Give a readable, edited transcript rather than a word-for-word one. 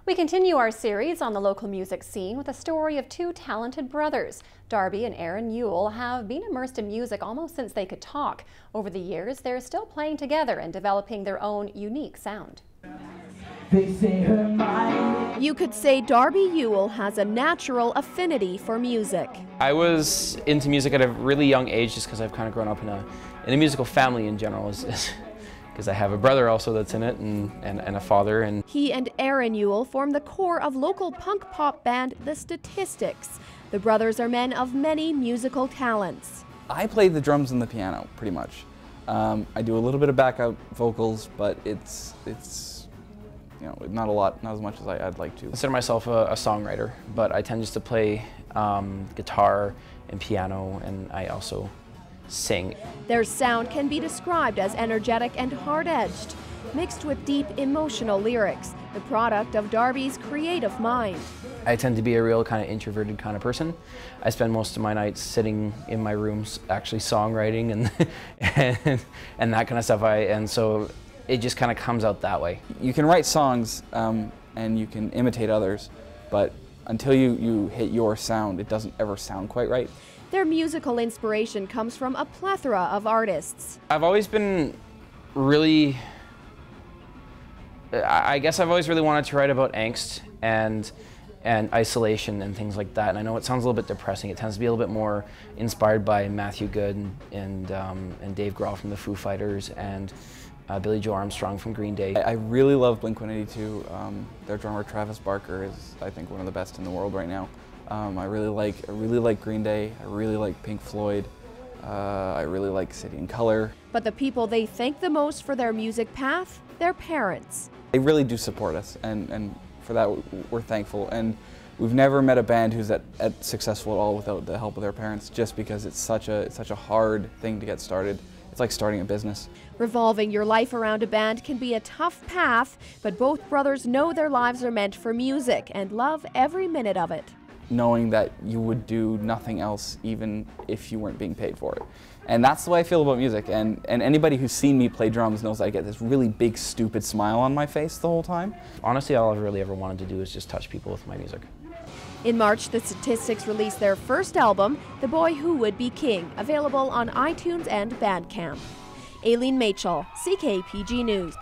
We continue our series on the local music scene with a story of two talented brothers. Darby and Erin Yule have been immersed in music almost since they could talk. Over the years, they're still playing together and developing their own unique sound. You could say Darby Yule has a natural affinity for music. I was into music at a really young age just because I've kind of grown up in a musical family in general. Because I have a brother also that's in it and a father. And he and Erin Yule form the core of local punk pop band The Statistics. The brothers are men of many musical talents. I play the drums and the piano pretty much. I do a little bit of backup vocals, but it's you know, not a lot, not as much as I'd like to. I consider myself a songwriter, but I tend just to play guitar and piano, and I also sing. Their sound can be described as energetic and hard-edged, mixed with deep emotional lyrics, the product of Darby's creative mind. I tend to be a real kind of introverted kind of person. I spend most of my nights sitting in my rooms actually songwriting and that kind of stuff. And so it just kind of comes out that way. You can write songs and you can imitate others, but until you hit your sound, it doesn't ever sound quite right. Their musical inspiration comes from a plethora of artists. I've always been really, I guess I've always really wanted to write about angst and isolation and things like that. And I know it sounds a little bit depressing. It tends to be a little bit more inspired by Matthew Good and Dave Grohl from the Foo Fighters and Billy Joe Armstrong from Green Day. I really love Blink-182. Their drummer Travis Barker is, I think, one of the best in the world right now. I really like Green Day. I really like Pink Floyd. I really like City and Colour. But the people they thank the most for their music path, their parents. They really do support us, and for that we're thankful. And we've never met a band who's successful at all without the help of their parents, just because it's such a hard thing to get started. It's like starting a business. Revolving your life around a band can be a tough path, but both brothers know their lives are meant for music and love every minute of it. Knowing that you would do nothing else even if you weren't being paid for it. And that's the way I feel about music. And anybody who's seen me play drums knows I get this really big, stupid smile on my face the whole time. Honestly, all I've really ever wanted to do is just touch people with my music. In March, The Statistics released their first album, The Boy Who Would Be King, available on iTunes and Bandcamp. Aileen Machel, CKPG News.